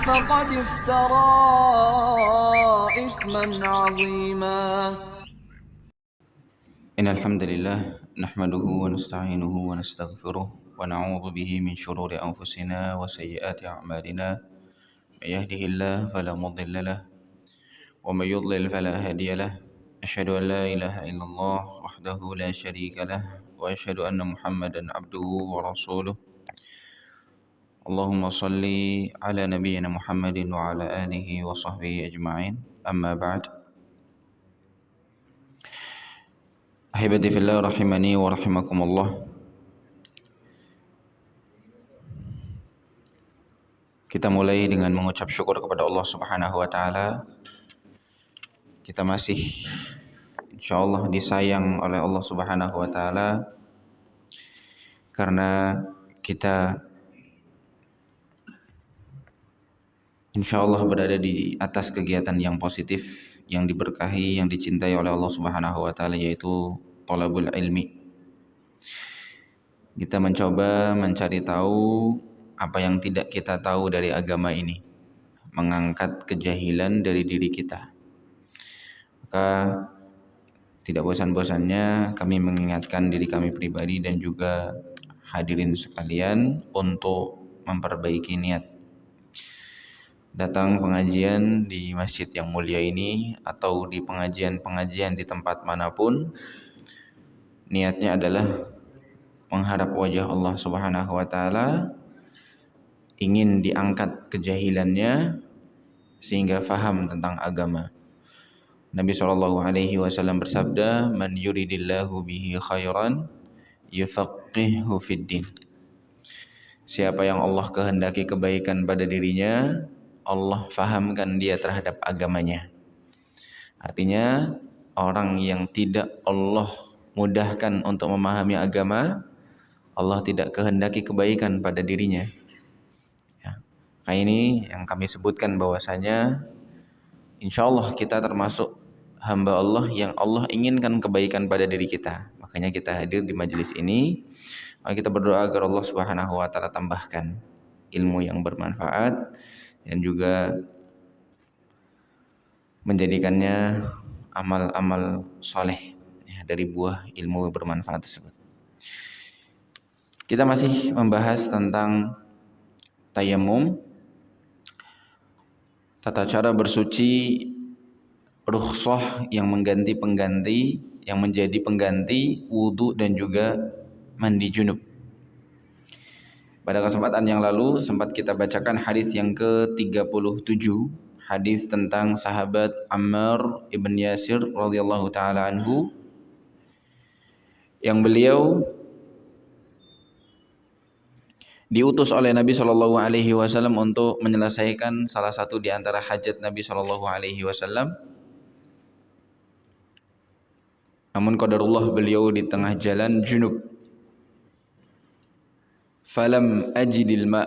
فقد افترى إثما عظيما. إن الحمد لله نحمده ونستعينه ونستغفره ونعوذ به من شرور أنفسنا وسيئات أعمالنا. من يهده الله فلا مضل له ومن يضلل فلا هادي له. أشهد أن لا إله إلا الله وحده لا شريك له وأشهد أن محمدا عبده ورسوله. اللهم صل على نبينا محمد وعلى آله وصحبه أجمعين. أما بعد، Ahibati fillah rahimani wa rahimakumullah. Kita mulai dengan mengucap syukur kepada Allah Subhanahu wa taala. Kita masih insyaallah disayang oleh Allah Subhanahu wa taala karena kita insyaallah berada di atas kegiatan yang positif, yang diberkahi, yang dicintai oleh Allah Subhanahu wa taala, yaitu thalabul ilmi. Kita mencoba mencari tahu apa yang tidak kita tahu dari agama ini, mengangkat kejahilan dari diri kita. Maka tidak bosan-bosannya kami mengingatkan diri kami pribadi dan juga hadirin sekalian untuk memperbaiki niat. Datang pengajian di masjid yang mulia ini atau di pengajian-pengajian di tempat manapun, niatnya adalah mengharap wajah Allah Subhanahu wa taala, ingin diangkat kejahilannya sehingga faham tentang agama. Nabi SAW bersabda, "Man yuridillahu bihi khairan yufaqihuhu fid din." Siapa yang Allah kehendaki kebaikan pada dirinya, Allah fahamkan dia terhadap agamanya. Artinya, orang yang tidak Allah mudahkan untuk memahami agama, Allah tidak kehendaki kebaikan pada dirinya. Kayak ini yang kami sebutkan bahwasanya insyaallah kita termasuk hamba Allah yang Allah inginkan kebaikan pada diri kita. Makanya kita hadir di majelis ini. Maka kita berdoa agar Allah Subhanahu wa taala tambahkan ilmu yang bermanfaat dan juga menjadikannya amal-amal soleh dari buah ilmu bermanfaat tersebut. Kita masih membahas tentang tayamum, tata cara bersuci, rukhsah yang mengganti-pengganti, yang menjadi pengganti wudu dan juga mandi junub. Pada kesempatan yang lalu sempat kita bacakan hadis yang ke-37, hadis tentang sahabat Ammar ibn Yasir radhiyallahu taala anhu, yang beliau diutus oleh Nabi Shallallahu Alaihi Wasallam untuk menyelesaikan salah satu di antara hajat Nabi Shallallahu Alaihi Wasallam. Namun qadarullah beliau di tengah jalan junub. Falam ajidil ma.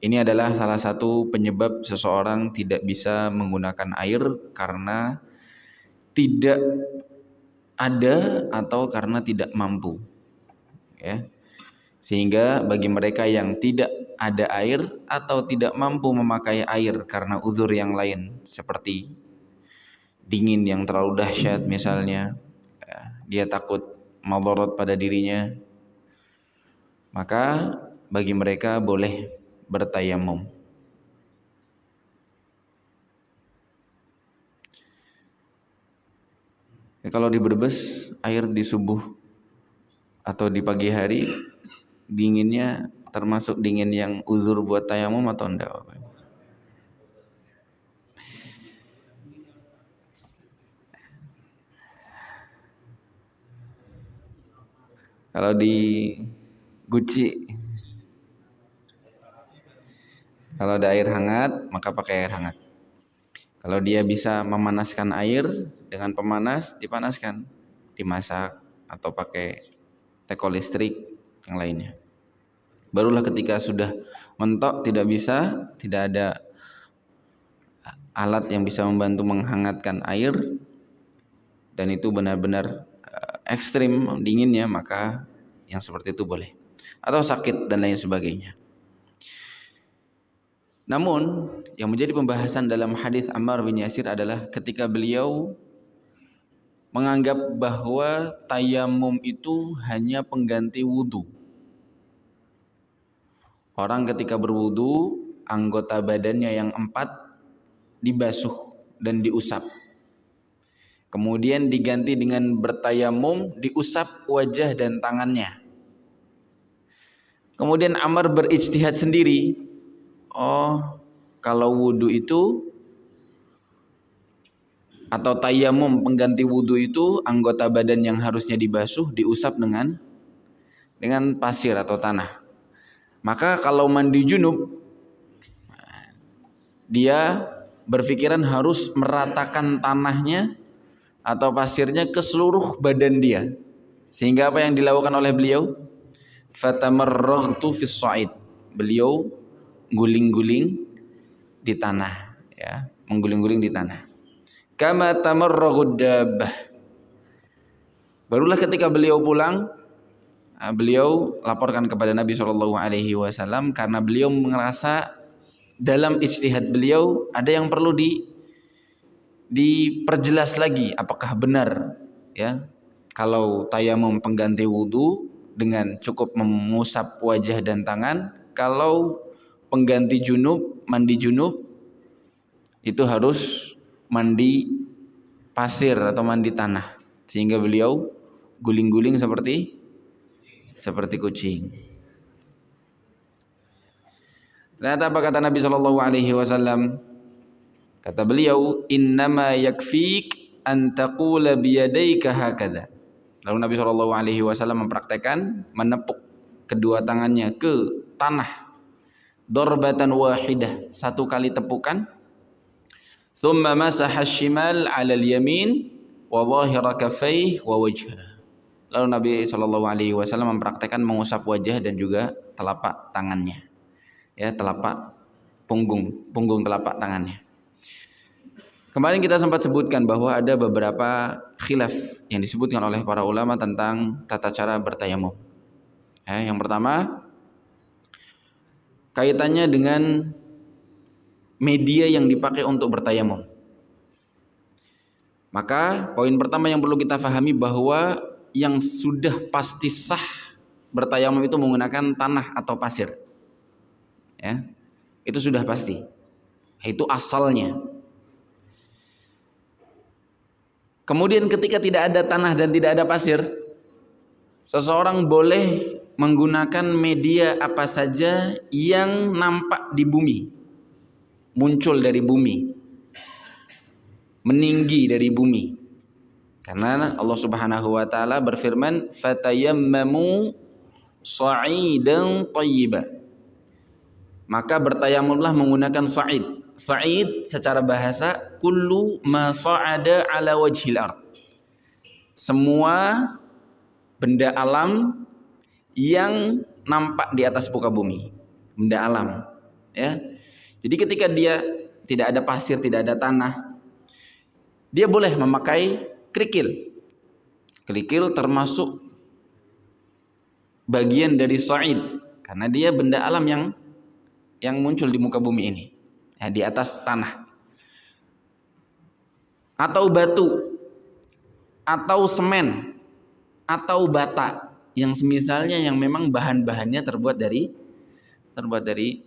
Ini adalah salah satu penyebab seseorang tidak bisa menggunakan air karena tidak ada atau karena tidak mampu. Ya. Sehingga bagi mereka yang tidak ada air atau tidak mampu memakai air karena uzur yang lain seperti dingin yang terlalu dahsyat misalnya, dia takut madarat pada dirinya, maka bagi mereka boleh bertayamum. Kalau di Brebes air di subuh atau di pagi hari dinginnya termasuk dingin yang uzur buat tayamum atau enggak? Kalau di Guci, kalau ada air hangat maka pakai air hangat. Kalau dia bisa memanaskan air dengan pemanas, dipanaskan, dimasak atau pakai teko listrik yang lainnya. Barulah ketika sudah mentok tidak bisa, tidak ada alat yang bisa membantu menghangatkan air dan itu benar-benar ekstrim dinginnya, maka yang seperti itu boleh. Atau sakit dan lain sebagainya. Namun yang menjadi pembahasan dalam hadis Ammar bin Yasir adalah ketika beliau menganggap bahwa tayamum itu hanya pengganti wudhu. Orang ketika berwudhu, anggota badannya yang 4 dibasuh dan diusap. Kemudian diganti dengan bertayamum, diusap wajah dan tangannya. Kemudian Ammar berijtihad sendiri. Oh, kalau wudhu itu atau tayamum pengganti wudhu itu anggota badan yang harusnya dibasuh diusap dengan pasir atau tanah. Maka kalau mandi junub dia berpikiran harus meratakan tanahnya atau pasirnya ke seluruh badan dia. Sehingga apa yang dilakukan oleh beliau? Fatamarraghtu fis sa'id. Beliau guling-guling di tanah, ya, mengguling-guling di tanah. Kama tamarraghud dabbah. Barulah ketika beliau pulang, beliau laporkan kepada Nabi SAW karena beliau merasa dalam ijtihad beliau ada yang perlu diperjelas lagi, apakah benar, ya, kalau tayamum pengganti wudu dengan cukup mengusap wajah dan tangan, kalau pengganti junub, mandi junub itu harus mandi pasir atau mandi tanah, sehingga beliau guling-guling seperti kucing. Ternyata apa kata Nabi SAW? Kata beliau, innama yakfik an taqula biyadayka hakadha. Lalu Nabi SAW mempraktekkan menepuk kedua tangannya ke tanah, darbatan wahidah, 1 kali tepukan. Thumma masaha shimal 'ala al-yamin wa dhahira kaffayhi wa wajhah. Lalu Nabi SAW mempraktekkan mengusap wajah dan juga telapak tangannya. Ya, telapak punggung telapak tangannya. Kemarin kita sempat sebutkan bahwa ada beberapa khilaf yang disebutkan oleh para ulama tentang tata cara bertayamum. Yang pertama, kaitannya dengan media yang dipakai untuk bertayamum. Maka poin pertama yang perlu kita pahami bahwa yang sudah pasti sah bertayamum itu menggunakan tanah atau pasir. Ya, itu sudah pasti. Itu asalnya. Kemudian ketika tidak ada tanah dan tidak ada pasir, seseorang boleh menggunakan media apa saja yang nampak di bumi, muncul dari bumi, meninggi dari bumi. Karena Allah Subhanahu wa taala berfirman, "Fatayammamu sa'idan thayyiban." Maka bertayamumlah menggunakan sa'id. Sa'id secara bahasa kullu ma sa'ada ala wajhil ard. Semua benda alam yang nampak di atas muka bumi. Benda alam, ya. Jadi ketika dia tidak ada pasir, tidak ada tanah, dia boleh memakai kerikil. Kerikil termasuk bagian dari sa'id karena dia benda alam yang muncul di muka bumi ini, ya, di atas tanah. Atau batu, atau semen, atau bata yang semisalnya yang memang bahan-bahannya terbuat dari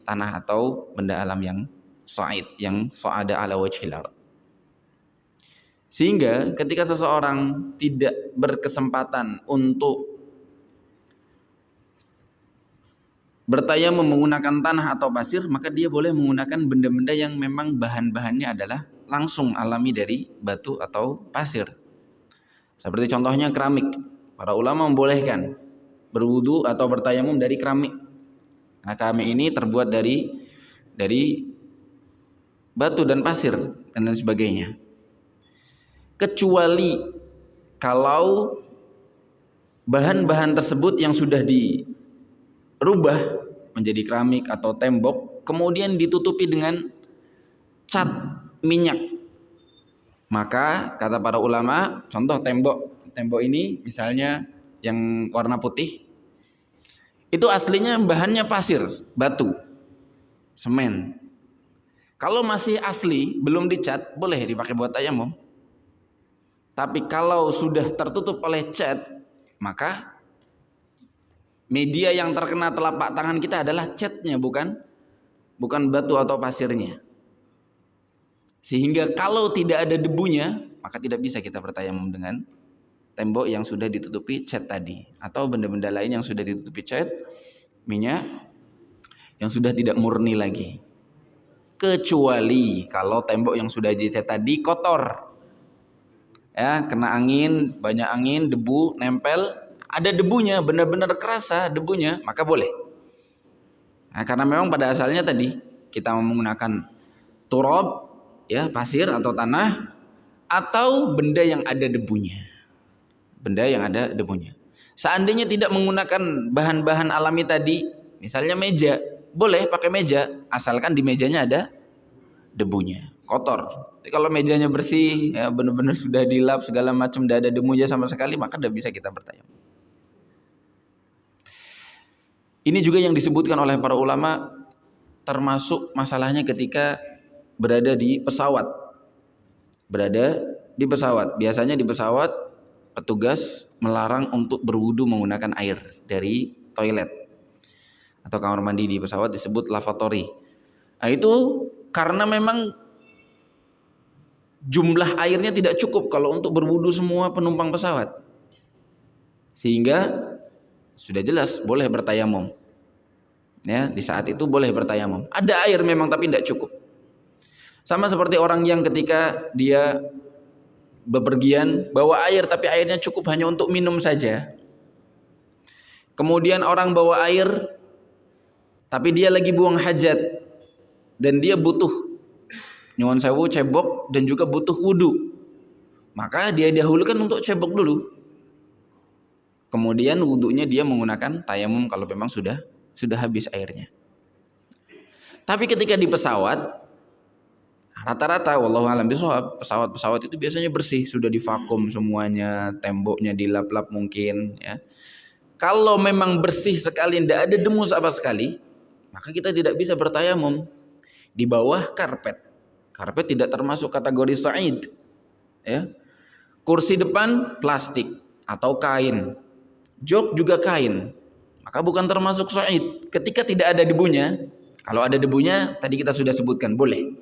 tanah atau benda alam yang sa'id, yang sa'ada ala wajhil ard. Sehingga ketika seseorang tidak berkesempatan untuk bertayamum menggunakan tanah atau pasir, maka dia boleh menggunakan benda-benda yang memang bahan-bahannya adalah langsung alami dari batu atau pasir. Seperti contohnya keramik. Para ulama membolehkan berwudu atau bertayamum dari keramik. Nah, keramik ini terbuat dari batu dan pasir dan lain sebagainya. Kecuali kalau bahan-bahan tersebut yang sudah dirubah menjadi keramik atau tembok, kemudian ditutupi dengan cat minyak. Maka kata para ulama, contoh tembok ini misalnya yang warna putih, itu aslinya bahannya pasir, batu, semen. Kalau masih asli, belum dicat, boleh dipakai buat tayamum. Tapi kalau sudah tertutup oleh cat, maka media yang terkena telapak tangan kita adalah catnya, bukan batu atau pasirnya. Sehingga kalau tidak ada debunya, maka tidak bisa kita bertayamum dengan tembok yang sudah ditutupi cat tadi, atau benda-benda lain yang sudah ditutupi cat, minyak yang sudah tidak murni lagi. Kecuali kalau tembok yang sudah dicat tadi kotor, ya, kena angin, banyak angin, debu nempel, ada debunya, benar-benar kerasa debunya, maka boleh. Nah, karena memang pada asalnya tadi kita menggunakan turab, ya, pasir atau tanah, atau benda yang ada debunya. Benda yang ada debunya. Seandainya tidak menggunakan bahan-bahan alami tadi, misalnya meja, boleh pakai meja, asalkan di mejanya ada debunya, kotor. Tapi kalau mejanya bersih, ya, benar-benar sudah dilap segala macam, tidak ada debunya sama sekali, maka tidak bisa kita bertayamum. Ini juga yang disebutkan oleh para ulama, termasuk masalahnya ketika berada di pesawat. Biasanya di pesawat petugas melarang untuk berwudu menggunakan air dari toilet atau kamar mandi di pesawat, disebut lavatory. Nah, itu karena memang jumlah airnya tidak cukup kalau untuk berwudu semua penumpang pesawat, sehingga sudah jelas boleh bertayamum. Ya, di saat itu boleh bertayamum. Ada air memang tapi tidak cukup. Sama seperti orang yang ketika dia bepergian bawa air tapi airnya cukup hanya untuk minum saja. Kemudian orang bawa air tapi dia lagi buang hajat dan dia butuh nyuwun sewu cebok dan juga butuh wudu, maka dia dahulukan untuk cebok dulu, kemudian wudunya dia menggunakan tayamum kalau memang sudah habis airnya. Tapi ketika di pesawat, rata-rata wallahu alam bishawab, pesawat itu biasanya bersih, sudah divakum semuanya, temboknya dilap-lap mungkin, ya. Kalau memang bersih sekali, tidak ada debu sama sekali, maka kita tidak bisa bertayamum di bawah karpet. Karpet tidak termasuk kategori sa'id, ya. Kursi depan plastik atau kain, jok juga kain, maka bukan termasuk sa'id. Ketika tidak ada debunya, kalau ada debunya tadi kita sudah sebutkan boleh.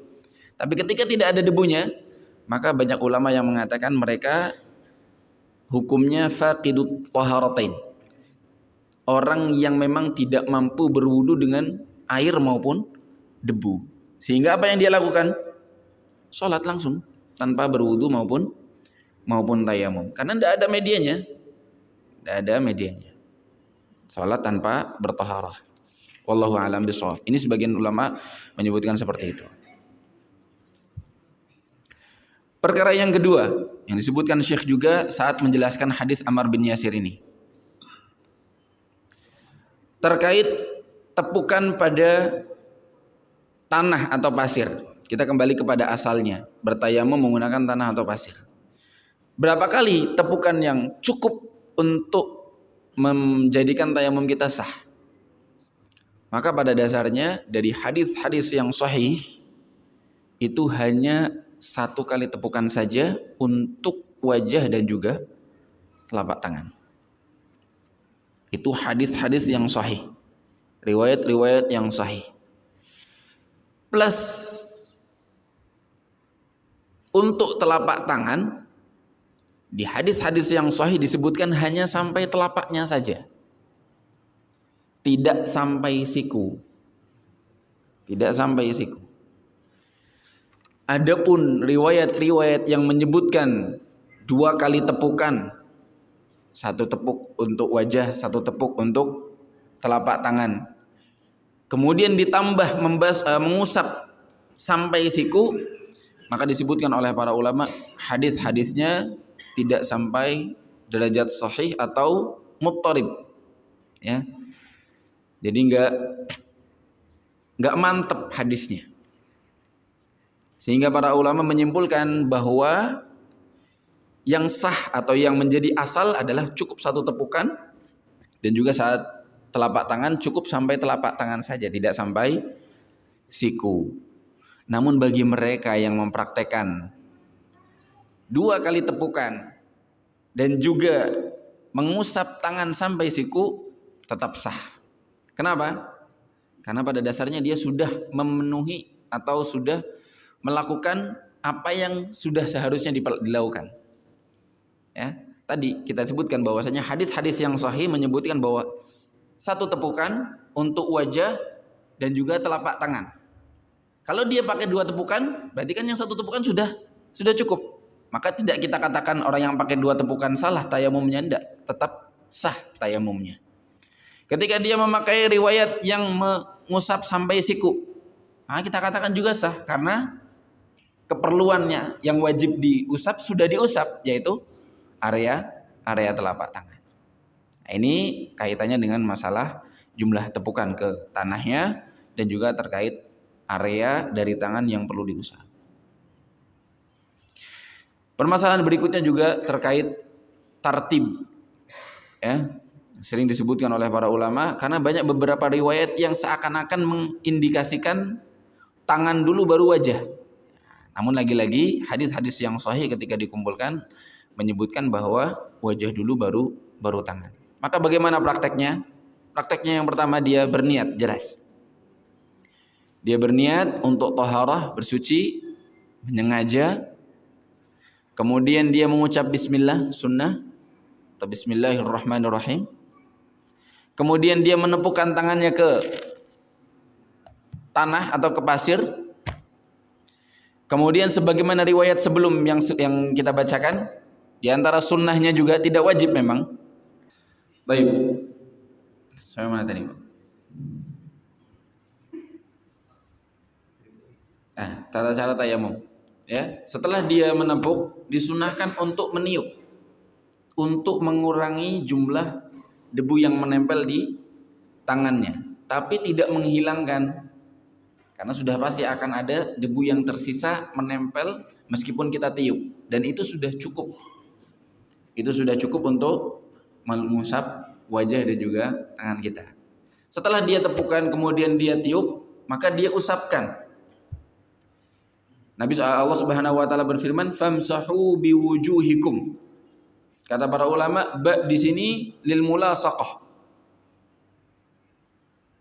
Tapi ketika tidak ada debunya, maka banyak ulama yang mengatakan mereka hukumnya faqidut taharatain. Orang yang memang tidak mampu berwudu dengan air maupun debu. Sehingga apa yang dia lakukan? Sholat langsung tanpa berwudu maupun tayamum. Karena tidak ada medianya. Tidak ada medianya. Sholat tanpa bertaharah. Wallahu a'lam bishawab. Ini sebagian ulama menyebutkan seperti itu. Perkara yang kedua yang disebutkan Syekh juga saat menjelaskan hadis Ammar bin Yasir ini, terkait tepukan pada tanah atau pasir. Kita kembali kepada asalnya, bertayamum menggunakan tanah atau pasir. Berapa kali tepukan yang cukup untuk menjadikan tayamum kita sah? Maka pada dasarnya dari hadis-hadis yang sahih itu hanya satu kali tepukan saja untuk wajah dan juga telapak tangan. Itu hadis-hadis yang sahih, riwayat-riwayat yang sahih. Plus untuk telapak tangan, di hadis-hadis yang sahih disebutkan hanya sampai telapaknya saja, tidak sampai siku. Tidak sampai siku. Adapun riwayat-riwayat yang menyebutkan 2 kali tepukan, 1 tepuk untuk wajah, 1 tepuk untuk telapak tangan, kemudian ditambah mengusap sampai siku, maka disebutkan oleh para ulama hadis-hadisnya tidak sampai derajat sahih atau muttarib, ya. Jadi enggak mantap hadisnya. Sehingga para ulama menyimpulkan bahwa yang sah atau yang menjadi asal adalah cukup 1 tepukan, dan juga saat telapak tangan cukup sampai telapak tangan saja, tidak sampai siku. Namun bagi mereka yang mempraktekkan 2 kali tepukan dan juga mengusap tangan sampai siku tetap sah. Kenapa? Karena pada dasarnya dia sudah memenuhi atau sudah melakukan apa yang sudah seharusnya dilakukan. Ya, tadi kita sebutkan bahwasanya hadis-hadis yang sahih menyebutkan bahwa 1 tepukan untuk wajah dan juga telapak tangan. Kalau dia pakai 2 tepukan, berarti kan yang 1 tepukan sudah cukup. Maka tidak kita katakan orang yang pakai 2 tepukan salah tayamumnya, enggak, tetap sah tayamumnya. Ketika dia memakai riwayat yang mengusap sampai siku, nah kita katakan juga sah karena keperluannya yang wajib diusap sudah diusap, yaitu area telapak tangan. Nah, ini kaitannya dengan masalah jumlah tepukan ke tanahnya dan juga terkait area dari tangan yang perlu diusap. Permasalahan berikutnya juga terkait tartib, ya, sering disebutkan oleh para ulama karena banyak beberapa riwayat yang seakan-akan mengindikasikan tangan dulu baru wajah. Namun lagi-lagi hadis-hadis yang sahih ketika dikumpulkan menyebutkan bahwa wajah dulu baru tangan. Maka bagaimana prakteknya? Prakteknya yang pertama dia berniat, jelas. Dia berniat untuk taharah, bersuci, menyengaja. Kemudian dia mengucap bismillah, sunnah, atau bismillahirrahmanirrahim. Kemudian dia menepukkan tangannya ke tanah atau ke pasir. Kemudian sebagaimana riwayat sebelum yang kita bacakan, di antara sunnahnya juga tidak wajib memang. Baik. Sampai mana tadi, Pak? Tata cara tayamum. Ya, setelah dia menepuk, disunahkan untuk meniup, untuk mengurangi jumlah debu yang menempel di tangannya, tapi tidak menghilangkan, karena sudah pasti akan ada debu yang tersisa menempel meskipun kita tiup, dan itu sudah cukup. Itu sudah cukup untuk mengusap wajah dan juga tangan kita. Setelah dia tepukan kemudian dia tiup, maka dia usapkan. Nabi Allah Subhanahu wa taala berfirman, "Famsahu biwujuhikum." Kata para ulama, ba di sini lil mulasaqah.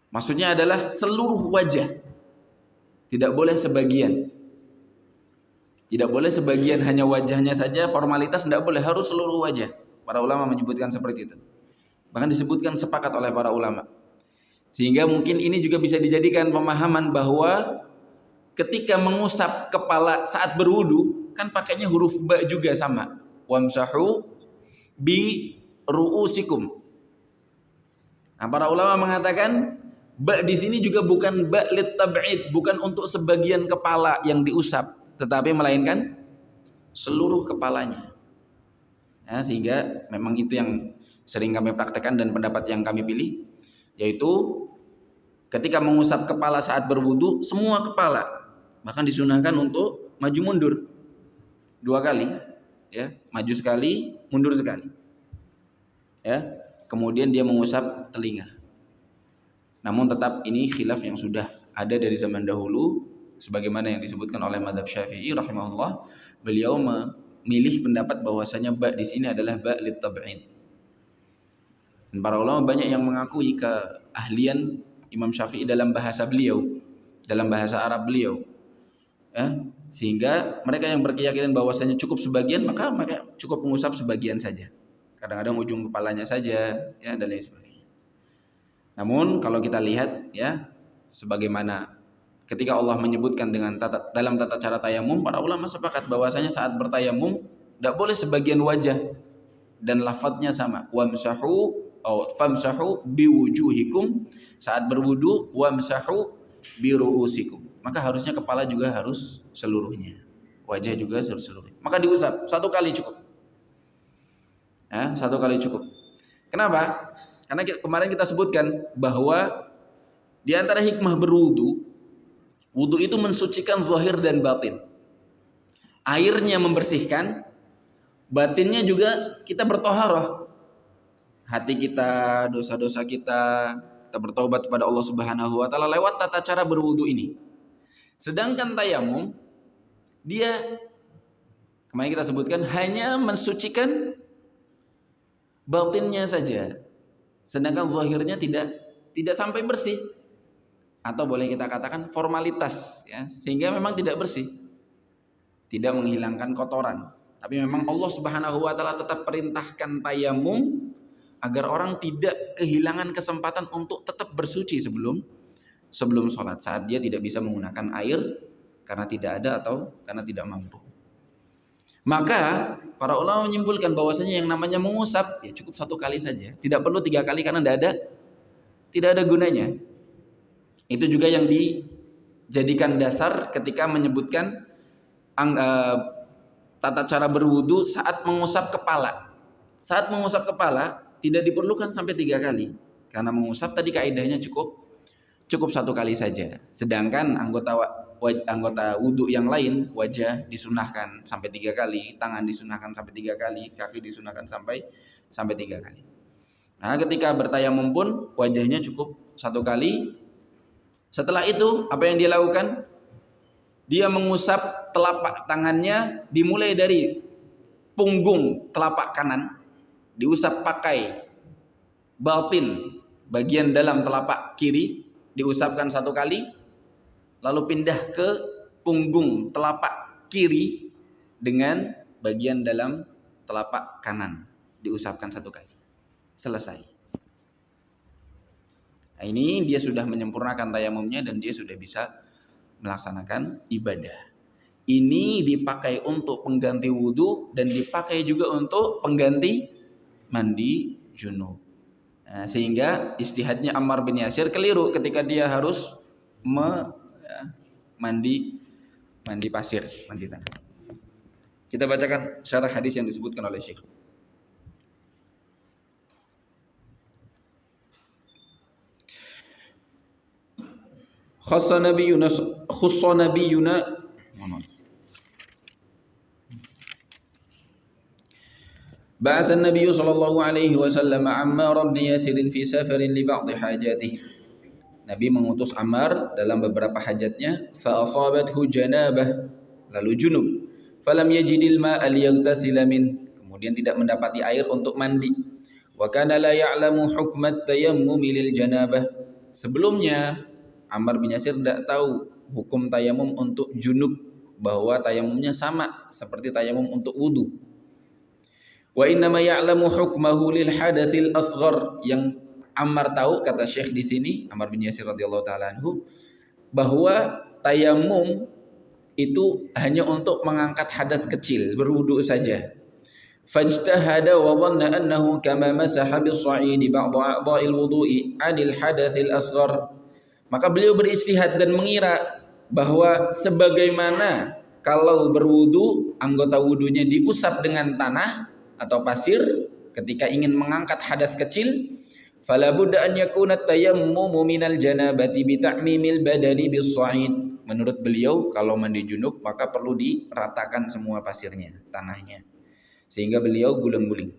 Maksudnya adalah seluruh wajah. Tidak boleh sebagian. Tidak boleh sebagian, hanya wajahnya saja, formalitas tidak boleh, harus seluruh wajah. Para ulama menyebutkan seperti itu. Bahkan disebutkan sepakat oleh para ulama. Sehingga mungkin ini juga bisa dijadikan pemahaman bahwa ketika mengusap kepala saat berwudu kan pakainya huruf ba juga sama. Wamsahu bi ru'usikum. Nah, para ulama mengatakan ba di sini juga bukan ba lit tab'id, bukan untuk sebagian kepala yang diusap, tetapi melainkan seluruh kepalanya. Ya, sehingga memang itu yang sering kami praktekkan dan pendapat yang kami pilih, yaitu ketika mengusap kepala saat berwudu, semua kepala, bahkan disunahkan untuk maju mundur 2 kali, ya, maju sekali, mundur sekali, ya. Kemudian dia mengusap telinga. Namun tetap ini khilaf yang sudah ada dari zaman dahulu, sebagaimana yang disebutkan oleh mazhab Syafi'i rahimahullah. Beliau memilih pendapat bahwasanya ba di sini adalah ba lit tab'id. Dan para ulama banyak yang mengakui keahlian Imam Syafi'i dalam bahasa beliau, dalam bahasa Arab beliau. Ya, sehingga mereka yang berkeyakinan bahwasanya cukup sebagian, maka mereka cukup mengusap sebagian saja. Kadang-kadang ujung kepalanya saja, ya, dan lain sebagainya. Namun kalau kita lihat, ya, sebagaimana ketika Allah menyebutkan dengan dalam tata cara tayamum, para ulama sepakat bahwasanya saat bertayamum tidak boleh sebagian wajah, dan lafadznya sama. Wamsahu atau famsahu biwujuhikum, saat berwudu wamsahu biru'usikum. Maka harusnya kepala juga harus seluruhnya, wajah juga seluruhnya. Maka diusap 1 kali cukup. Ya, 1 kali cukup. Kenapa? Karena kemarin kita sebutkan bahwa di antara hikmah berwudu, wudu itu mensucikan zahir dan batin. Airnya membersihkan, batinnya juga kita bertoharoh. Hati kita, dosa-dosa kita bertaubat kepada Allah Subhanahu wa taala lewat tata cara berwudu ini. Sedangkan tayamum dia kemarin kita sebutkan hanya mensucikan batinnya saja. Sedangkan zahirnya tidak sampai bersih. Atau boleh kita katakan formalitas ya, sehingga memang tidak bersih. Tidak menghilangkan kotoran. Tapi memang Allah Subhanahu wa taala tetap perintahkan tayamum agar orang tidak kehilangan kesempatan untuk tetap bersuci sebelum sholat saat dia tidak bisa menggunakan air karena tidak ada atau karena tidak mampu. Maka para ulama menyimpulkan bahwasanya yang namanya mengusap ya cukup 1 kali saja, tidak perlu 3 kali karena tidak ada gunanya. Itu juga yang dijadikan dasar ketika menyebutkan tata cara berwudu saat mengusap kepala. Saat mengusap kepala tidak diperlukan sampai 3 kali karena mengusap tadi kaidahnya cukup 1 kali saja. Sedangkan anggota wudu yang lain, wajah disunahkan sampai 3 kali, tangan disunahkan sampai 3 kali, kaki disunahkan sampai 3 kali. Nah, ketika bertayamum pun wajahnya cukup 1 kali. Setelah itu apa yang dia lakukan? Dia mengusap telapak tangannya dimulai dari punggung telapak kanan, diusap pakai batin bagian dalam telapak kiri, diusapkan 1 kali, lalu pindah ke punggung telapak kiri dengan bagian dalam telapak kanan, diusapkan 1 kali. Selesai. Nah, ini dia sudah menyempurnakan tayamumnya dan dia sudah bisa melaksanakan ibadah. Ini dipakai untuk pengganti wudu dan dipakai juga untuk pengganti mandi junub. Nah, sehingga istihadnya Ammar bin Yasir keliru ketika dia harus mandi pasir, mandi tanah. Kita bacakan syarah hadis yang disebutkan oleh Syekh. Khassa nabiyuna بعث النبي صلى الله عليه وسلم عمار بن ياسر في سفر لبعض حاجاته. Nabi mengutus Ammar dalam beberapa hajatnya. Fa asabathu janabah, lalu junub. Falam yajidil ma'a liyaghtasila min, kemudian tidak mendapati air untuk mandi. Wa kana la ya'lamu hukmat tayammum lil janabah. Sebelumnya Ammar bin Yasir tidak tahu hukum tayamum untuk junub, bahwa tayamumnya sama seperti tayamum untuk wudu. Wa innama ya'lamu hukmahu lil hadatsil asghar. Yang Ammar tahu, kata Syekh di sini Ammar bin Yasir radhiyallahu taala anhu, bahwa tayamum itu hanya untuk mengangkat hadas kecil, berwudu saja. Fajtahada wa dhanna annahu kama masaha bis-sa'idi ba'd a'dha'il wudu'i 'anil hadatsil asghar. Maka beliau beristihad dan mengira bahwa sebagaimana kalau berwudu anggota wudunya diusap dengan tanah atau pasir ketika ingin mengangkat hadas kecil, fala budda an yakuna tayammumu minal janabati bi ta'mimil badani bis-sha'id. Menurut beliau kalau mandi junub maka perlu diratakan semua pasirnya, tanahnya, sehingga beliau guling-guling.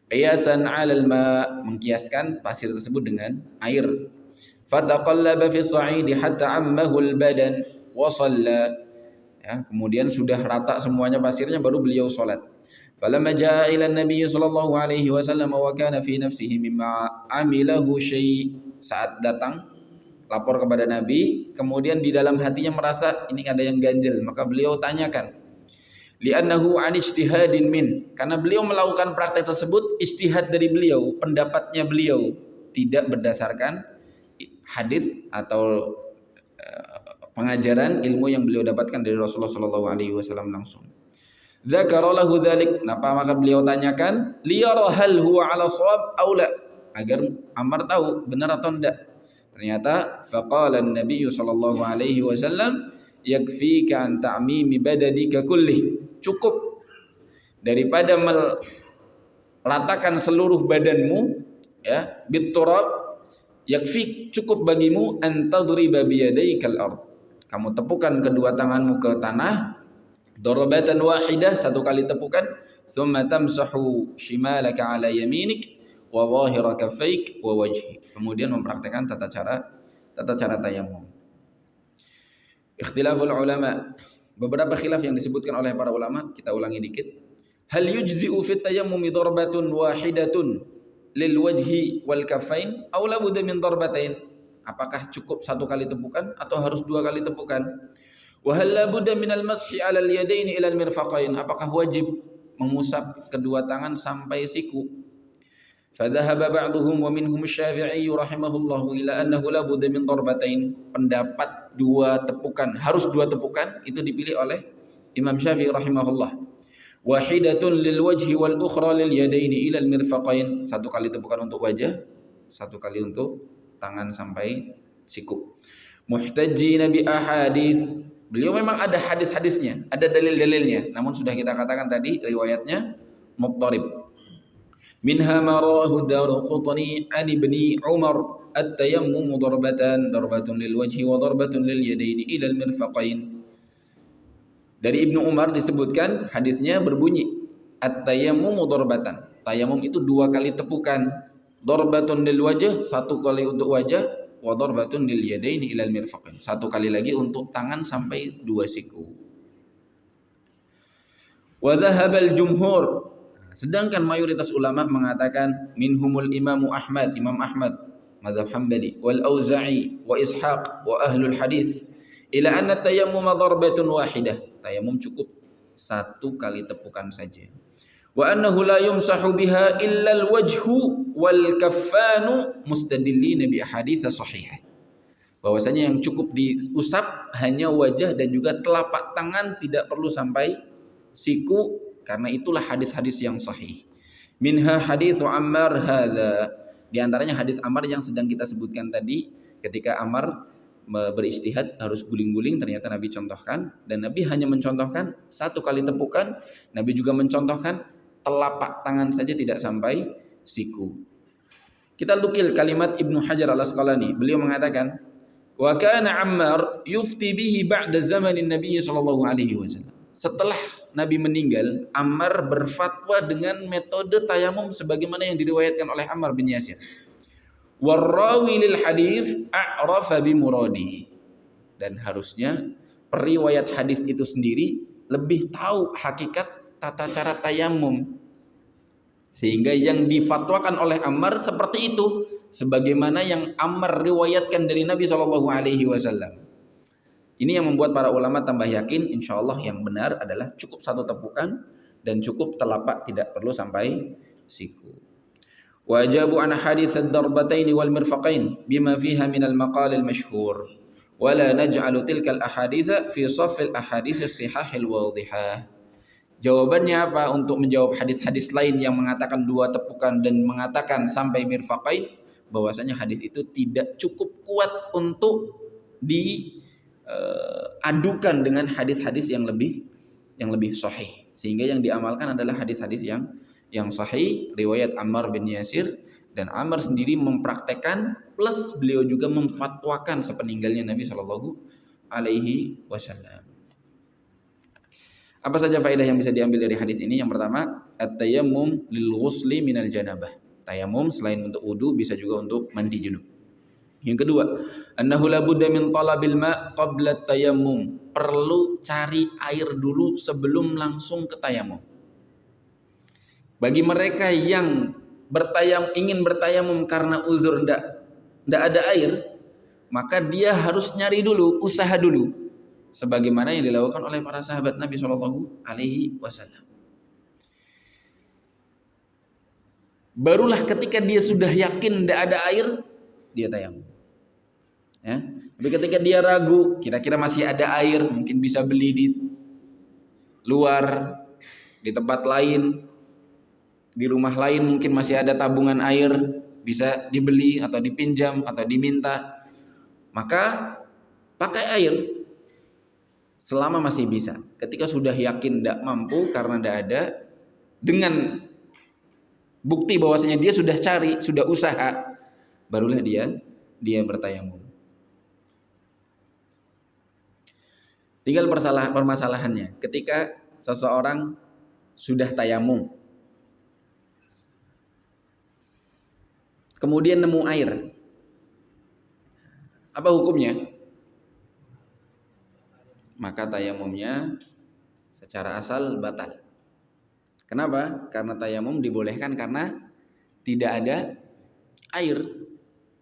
Qiyasan 'alal ma, mengkiaskan pasir tersebut dengan air. Fataqallaba fi as-sha'idi hatta 'ammahu al-badan wa shalla. Ya, kemudian sudah rata semuanya pasirnya baru beliau salat. Falamma jaa ila an-nabiy sallallahu alaihi wasallam wa kana fi nafsihi mimma amilahu syai'. Saat datang lapor kepada Nabi, kemudian di dalam hatinya merasa ini ada yang ganjil, maka beliau tanyakan. Li'annahu 'an ijtihadin min, karena beliau melakukan praktek tersebut ijtihad dari beliau, pendapatnya beliau, tidak berdasarkan hadis atau pengajaran ilmu yang beliau dapatkan dari Rasulullah sallallahu alaihi wasallam langsung. Dzakara lahu dzalik, maka beliau tanyakan liyara hal huwa ala shawab aw la, agar Ammar tahu benar atau tidak. Ternyata faqala an-nabiy sallallahu alaihi wasallam yakfika an ta'mimi badadika kulli, cukup daripada melatakan seluruh badanmu ya biturab, yakfik, cukup bagimu an tadriba biyadaikal ard, kamu tepukan kedua tanganmu ke tanah, darabatan wahidah, 1 kali tepukan, thumma tamsahu shimalaka ala yaminik wa zahira kaffaik wa wajhi, kemudian mempraktikkan tata cara tayamum. Ikhtilaful ulama. Beberapa khilaf yang disebutkan oleh para ulama, kita ulangi dikit. Hal yujzi'u fit tayammumi darbatun wahidatun lil wajhi wal kaffain aw la budda min darbatain? Apakah cukup satu kali tepukan atau harus dua kali tepukan? Wa hal la budda min al mashi 'ala al yadaini ila al mirfaqain? Apakah wajib mengusap kedua tangan sampai siku? Fadhahaba ba'duhum wa minhum Asy-Syafi'i rahimahullahu ila annahu la budda min darbatain. Pendapat dua tepukan, harus dua tepukan, itu dipilih oleh Imam Syafi'i rahimahullah. Wahidatun lil wajhi wal ukhra lil yadaini ila al mirfaqain. Satu kali tepukan untuk wajah, satu kali untuk tangan sampai siku. Muhtajjina bi ahadits. Beliau memang ada hadis-hadisnya, ada dalil-dalilnya, namun sudah kita katakan tadi riwayatnya mudtarib. Minha ma rawahu Daraqutni an Ibni Umar at-tayammum darbatan, darbatun lil wajhi wa darbatun lil yadaini ila al mirfaqain. Dari Ibnu Umar disebutkan hadisnya berbunyi at-tayammum darbatan. Tayamum itu dua kali tepukan. Darbatun lil wajh, satu kali untuk wajah, wa darbatun lil yadaini ila al mirfaqain. Satu kali lagi untuk tangan sampai dua siku. Wa dhahabal jumhur. Sedangkan mayoritas ulama mengatakan minhumul Imam Ahmad mazhab Hambali, wal Auza'i wa Ishaq wa ahlul hadis ila anna tayammum darbatun wahidah. Tayamum cukup satu kali tepukan saja. Wa annahu la yumsahu biha illa al wajhu wal kaffanu mustadillina bi ahadits sahihah. Bahwasanya yang cukup diusap hanya wajah dan juga telapak tangan, tidak perlu sampai siku, karena itulah hadis-hadis yang sahih. Minha hadits Ammar hadza. Di antaranya hadis Ammar yang sedang kita sebutkan tadi, ketika Ammar beristihad harus guling-guling, ternyata Nabi contohkan, dan Nabi hanya mencontohkan satu kali tepukan. Nabi juga mencontohkan telapak tangan saja, tidak sampai siku. Kita nukil kalimat Ibnu Hajar Al-Asqalani. Beliau mengatakan, wa kana Ammar yufti bihi ba'da zamanin Nabi sallallahu alaihi wasallam. Setelah Nabi meninggal, Ammar berfatwa dengan metode tayamum sebagaimana yang diriwayatkan oleh Ammar bin Yasir. Warrawi lil hadis a'rafa bi muradi. Dan harusnya periwayat hadis itu sendiri lebih tahu hakikat tata cara tayamum, sehingga yang difatwakan oleh Ammar seperti itu, sebagaimana yang Ammar riwayatkan dari Nabi SAW. Ini yang membuat para ulama tambah yakin, insya Allah yang benar adalah cukup satu tepukan dan cukup telapak, tidak perlu sampai siku. Wajabu an hadits ad-darbataini wal mirfaqain bima fiha min al-maqal al-mashhur wa la naj'alu tilka al-ahadits fi shaff al-ahadits as-sihah al-wadihah. Jawabannya apa untuk menjawab hadis-hadis lain yang mengatakan dua tepukan dan mengatakan sampai mirfaqain? Bahwasanya hadis itu tidak cukup kuat untuk adukan dengan hadis-hadis yang lebih sahih, sehingga yang diamalkan adalah hadis-hadis yang sahih riwayat Ammar bin Yasir, dan Ammar sendiri mempraktekkan plus beliau juga memfatwakan sepeninggalnya Nabi Shallallahu alaihi wasallam. Apa saja faedah yang bisa diambil dari hadis ini? Yang pertama, at-tayammum lil ghusli minal janabah. Tayamum selain untuk wudu bisa juga untuk mandi junub. Yang kedua, annahu la budda min talabil ma' qabla tayammum. Perlu cari air dulu sebelum langsung ke tayamum. Bagi mereka yang ingin bertayamum karena uzur ndak ada air, maka dia harus nyari dulu, usaha dulu, sebagaimana yang dilakukan oleh para sahabat Nabi Shallallahu alaihi wasallam. Barulah ketika dia sudah yakin ndak ada air, dia tayamum. Ya. Tapi ketika dia ragu, kira-kira masih ada air, mungkin bisa beli di luar, di tempat lain, di rumah lain mungkin masih ada tabungan air, bisa dibeli atau dipinjam atau diminta, maka pakai air selama masih bisa. Ketika sudah yakin tidak mampu karena tidak ada, dengan bukti bahwasanya dia sudah cari, sudah usaha, barulah dia bertayamum. Tinggal permasalahannya, ketika seseorang sudah tayamum, kemudian nemu air, apa hukumnya? maka tayamumnya secara asal batal. Kenapa? Karena tayamum dibolehkan karena tidak ada air.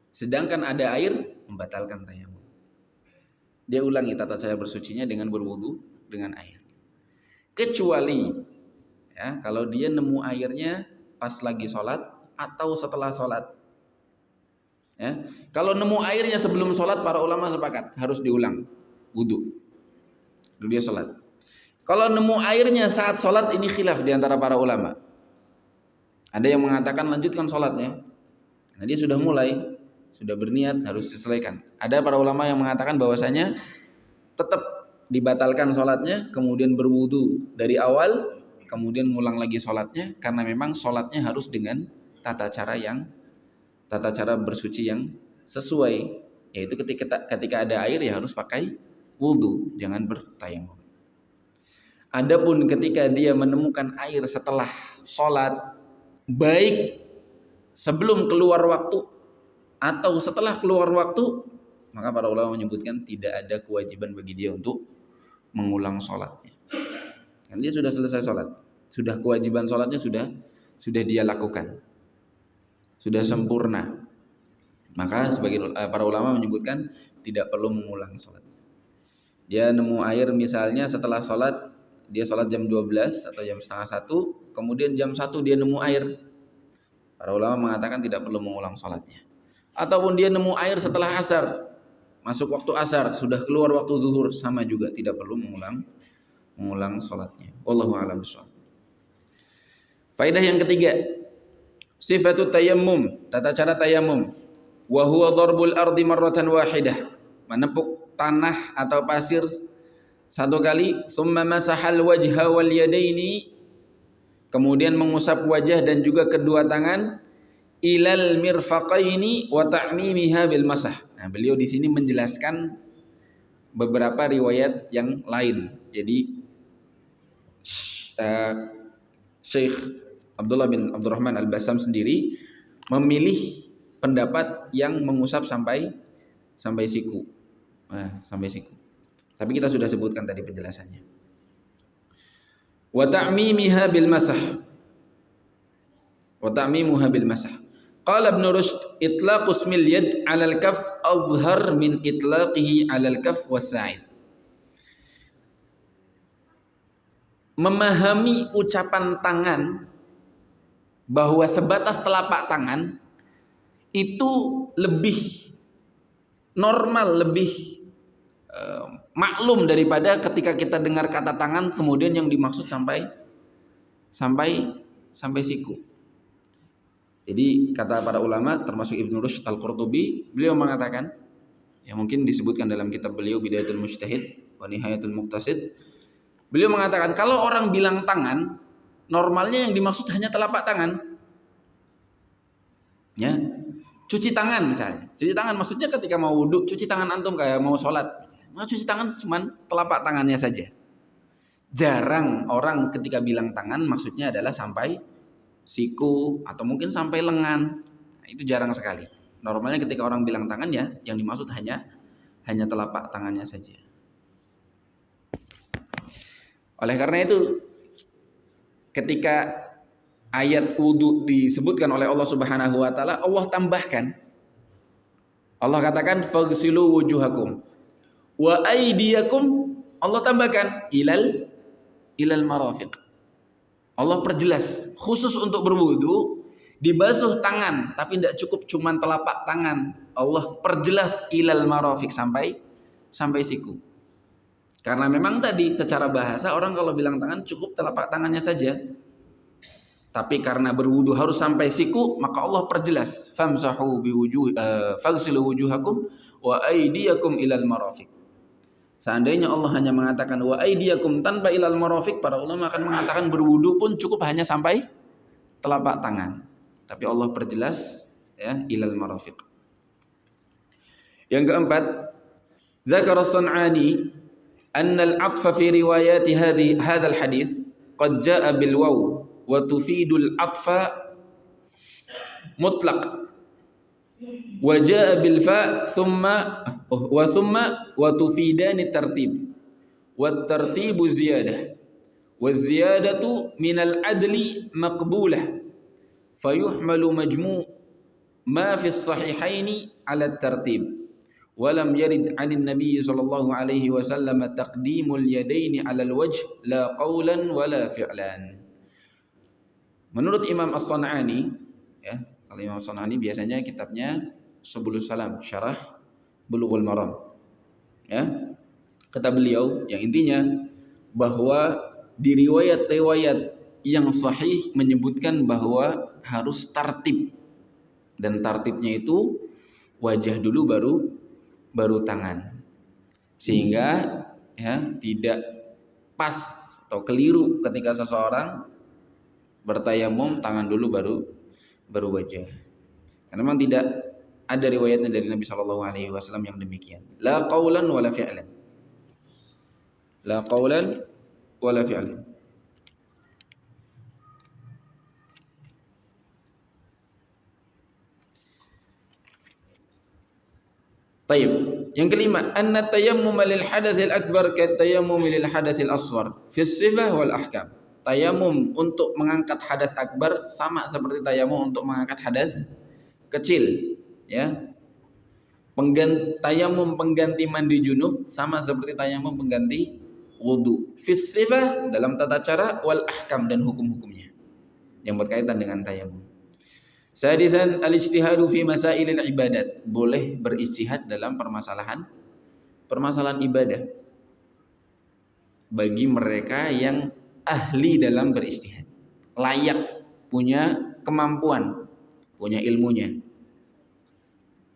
Sedangkan ada air membatalkan tayamum. Dia ulangi tata cara bersucinya dengan berwudu dengan air. Kecuali ya, kalau dia nemu airnya pas lagi sholat atau setelah sholat. Ya, kalau nemu airnya sebelum sholat, para ulama sepakat harus diulang wudu. Lalu dia sholat. Kalau nemu airnya saat sholat, ini khilaf di antara para ulama. Ada yang mengatakan lanjutkan sholatnya. Nah, dia sudah mulai, sudah berniat harus diselesaikan. Ada para ulama yang mengatakan bahwasanya tetap dibatalkan sholatnya, kemudian berwudu dari awal, kemudian ngulang lagi sholatnya, karena memang sholatnya harus dengan tata cara bersuci yang sesuai, yaitu ketika ada air ya harus pakai wudu, jangan bertayamum. Adapun ketika dia menemukan air setelah sholat, baik sebelum keluar waktu atau setelah keluar waktu, maka para ulama menyebutkan tidak ada kewajiban bagi dia untuk mengulang sholatnya. Karena dia sudah selesai sholat, sudah kewajiban sholatnya sudah dia lakukan, sudah sempurna. Maka sebagian para ulama menyebutkan tidak perlu mengulang sholat. Dia nemu air misalnya setelah sholat, dia sholat jam 12 atau jam setengah 1, kemudian jam 1 dia nemu air. Para ulama mengatakan tidak perlu mengulang sholatnya. Ataupun dia nemu air setelah asar, masuk waktu asar, sudah keluar waktu zuhur, sama juga tidak perlu mengulang sholatnya. Wallahu a'lam bishawab. Faedah yang ketiga, sifatut tayammum, tata cara tayammum. Wa huwa darbul ardi marratan wahidah, menepuk tanah atau pasir satu kali, thumma masahal wajha wal yadaini, kemudian mengusap wajah dan juga kedua tangan, ilal mirfaqaini wa ta'mimiha bil masah. Nah, beliau di sini menjelaskan beberapa riwayat yang lain. Jadi Syekh Abdullah bin Abdurrahman Al-Bassam sendiri memilih pendapat yang mengusap sampai siku. Sampai siku. Tapi kita sudah sebutkan tadi penjelasannya. Wa ta'mimiha bil masah. Wa ta'mimuha bil masah. Qala Ibn Rushd, itlaqu ismil yad 'ala al-kaff azhar min itlaqihi 'ala al-kaff was-sa'id. Memahami ucapan tangan bahwa sebatas telapak tangan itu lebih normal, lebih maklum daripada ketika kita dengar kata tangan kemudian yang dimaksud sampai siku. Jadi kata para ulama termasuk Ibnu Rushd Al-Qurtubi, beliau mengatakan, yang mungkin disebutkan dalam kitab beliau Bidayatul Mujtahid wa Nihayatul Muqtasid, beliau mengatakan kalau orang bilang tangan, normalnya yang dimaksud hanya telapak tangan. Ya. Cuci tangan misalnya. Cuci tangan maksudnya ketika mau wudhu, cuci tangan antum kayak mau sholat. Mau cuci tangan cuman telapak tangannya saja. Jarang orang ketika bilang tangan maksudnya adalah sampai siku atau mungkin sampai lengan. Nah, itu jarang sekali. Normalnya ketika orang bilang tangan ya yang dimaksud hanya telapak tangannya saja. Oleh karena itu ketika ayat wudu disebutkan oleh Allah Subhanahu wa taala, Allah tambahkan. Allah katakan faghsilu wujuhakum wa aydiyakum, Allah tambahkan ilal marafiq. Allah perjelas khusus untuk berwudu dibasuh tangan, tapi tidak cukup cuman telapak tangan. Allah perjelas ilal marafiq sampai siku. Karena memang tadi secara bahasa orang kalau bilang tangan cukup telapak tangannya saja. Tapi karena berwudu harus sampai siku, maka Allah perjelas famsahu faghsilu wujuhakum wa aydiyakum ilal marafiq. Seandainya Allah hanya mengatakan wa aydiyakum tanpa ilal marafiq, para ulama akan mengatakan berwudu pun cukup hanya sampai telapak tangan. Tapi Allah perjelas ya ilal marafiq. Yang keempat, dzakara as-San'ani anna al-'athfa fi riwayati hadzal hadits qad jaa'a bil waw wa tufidul 'athfa mutlaq wa jaa'a bil fa thumma wa tufidani tartib wat tartibu ziyadah. Waz-ziyadatu minal adli maqbulah. Fayuhmalu majmu' ma fi as-sahihaini 'ala at-tartib. Walam yarid 'anil nabiy sallallahu alaihi wasallam taqdimul yadaini 'alal wajh la qawlan wala fi'lan. Menurut Imam As-San'ani, ya, kalau Imam As-San'ani biasanya kitabnya Subulus Salam, Syarah Bulughul Maram. Ya. Kata beliau yang intinya bahwa di riwayat-riwayat yang sahih menyebutkan bahwa harus tartib, dan tartibnya itu wajah dulu baru tangan, sehingga ya tidak pas atau keliru ketika seseorang bertayamum tangan dulu baru wajah. Karena memang tidak ada riwayatnya dari Nabi Shallallahu Alaihi Wasallam yang demikian. La qaulan wala fi'lan. La qaulan wala fi'lan. Taib. Yang kelima, anna tayammum lil hadathil akbar ka tayammum lil hadathil asghar fi sifah wal ahkam. Tayamum untuk mengangkat hadas akbar sama seperti tayamum untuk mengangkat hadas kecil, ya. Tayamum pengganti mandi junub sama seperti tayamum pengganti wudu. Fi sifah dalam tata cara, wal ahkam dan hukum-hukumnya yang berkaitan dengan tayamum. Sadisan al-ijtihadu fi masailil ibadat. Boleh berijtihad dalam permasalahan ibadah bagi mereka yang ahli dalam berijtihad, layak, punya kemampuan, punya ilmunya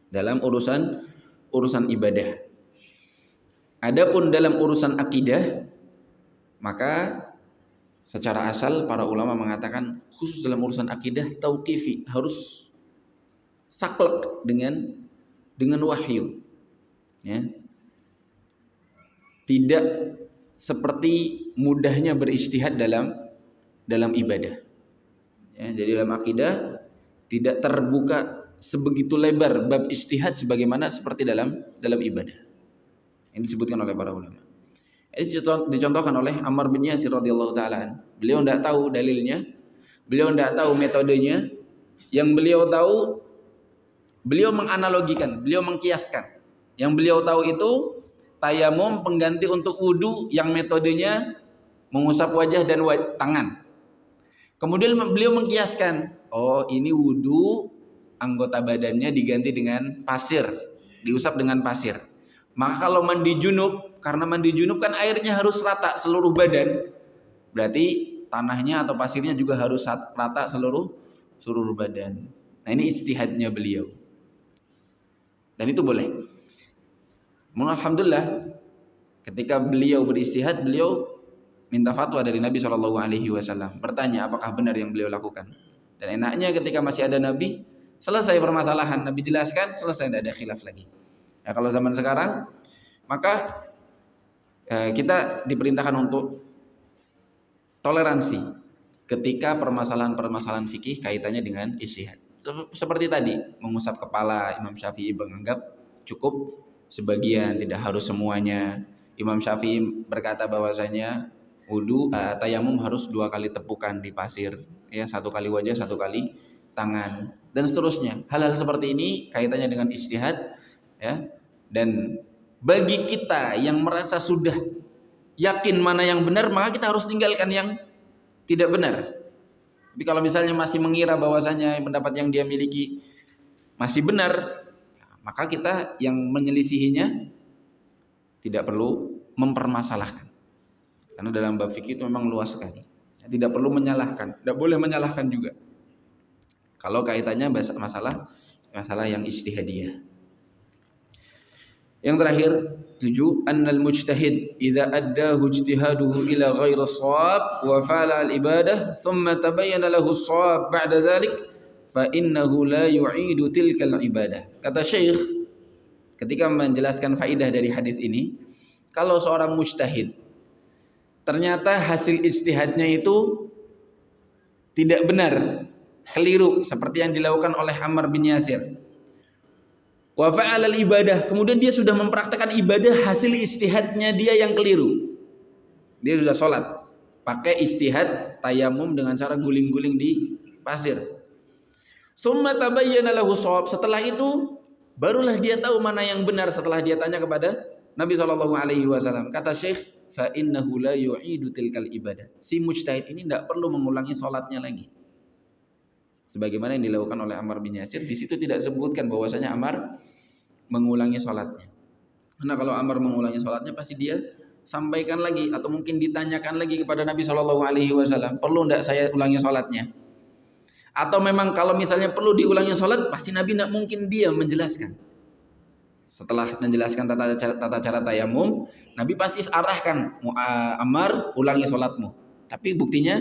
dalam urusan ibadah. Adapun dalam urusan akidah, maka secara asal para ulama mengatakan khusus dalam urusan akidah tauqifi, harus saklek dengan wahyu, ya. Tidak seperti mudahnya berijtihad dalam ibadah, ya. Jadi dalam akidah tidak terbuka sebegitu lebar bab ijtihad sebagaimana seperti dalam ibadah. Ini disebutkan oleh para ulama. Ini dicontohkan oleh Ammar bin Yasir radhiyallahu taala. Beliau tidak tahu dalilnya, beliau tidak tahu metodenya. Yang beliau tahu, beliau menganalogikan, beliau mengkiaskan. Yang beliau tahu itu tayamum pengganti untuk wudu yang metodenya mengusap wajah dan tangan. Kemudian beliau mengkiaskan, oh ini wudu anggota badannya diganti dengan pasir, diusap dengan pasir. Maka kalau mandi junub, karena mandi junub kan airnya harus rata seluruh badan, berarti tanahnya atau pasirnya juga harus rata seluruh badan. Nah ini ijtihadnya beliau, dan itu boleh. Alhamdulillah, ketika beliau berijtihad, beliau minta fatwa dari Nabi SAW, bertanya apakah benar yang beliau lakukan. Dan enaknya ketika masih ada Nabi, selesai permasalahan, Nabi jelaskan, selesai, tidak ada khilaf lagi. Ya, kalau zaman sekarang, maka kita diperintahkan untuk toleransi ketika permasalahan-permasalahan fikih kaitannya dengan ijtihad. Seperti tadi, mengusap kepala, Imam Syafi'i menganggap cukup sebagian, tidak harus semuanya. Imam Syafi'i berkata bahwasanya wudu tayamum harus 2 kali tepukan di pasir, ya, 1 kali wajah, 1 kali tangan, dan seterusnya. Hal-hal seperti ini kaitannya dengan ijtihad, ya. Dan bagi kita yang merasa sudah yakin mana yang benar, maka kita harus tinggalkan yang tidak benar. Tapi kalau misalnya masih mengira bahwasanya pendapat yang dia miliki masih benar, maka kita yang menyelisihinya tidak perlu mempermasalahkan. Karena dalam bab fikih itu memang luas sekali. Tidak perlu menyalahkan, tidak boleh menyalahkan juga. Kalau kaitannya masalah yang ijtihadiyah. Yang terakhir, 7, annal mujtahid idza addahu ijtihaduhu ila ghairi shawab wa fa'ala al-ibadah thumma tabayyana lahu shawab ba'da dhalik fa innahu la yu'idu tilka al-ibadah. Kata Syekh ketika menjelaskan faidah dari hadis ini, kalau seorang mujtahid ternyata hasil ijtihadnya itu tidak benar, keliru seperti yang dilakukan oleh Ammar bin Yasir, wa fa'ala al-ibadah, kemudian dia sudah mempraktekkan ibadah, hasil ijtihadnya dia yang keliru, Dia sudah sholat, pakai ijtihad tayamum dengan cara guling-guling di pasir. Summa tabayyana lahu shawab. Setelah itu barulah dia tahu mana yang benar setelah dia tanya kepada Nabi SAW. Kata Syekh, fa innahu la yu'idu tilkal ibadah. Si mujtahid ini tidak perlu mengulangi sholatnya lagi. Sebagaimana yang dilakukan oleh Ammar bin Yasir, di situ tidak sebutkan bahwasanya Ammar mengulangi sholatnya. Karena kalau Ammar mengulangi sholatnya pasti dia sampaikan lagi atau mungkin ditanyakan lagi kepada Nabi SAW, perlu tidak saya ulangi sholatnya? Atau memang kalau misalnya perlu diulangi sholat, pasti Nabi tidak mungkin diam menjelaskan. Setelah menjelaskan tata cara tayamum, Nabi pasti arahkan, Ammar ulangi sholatmu. Tapi buktinya,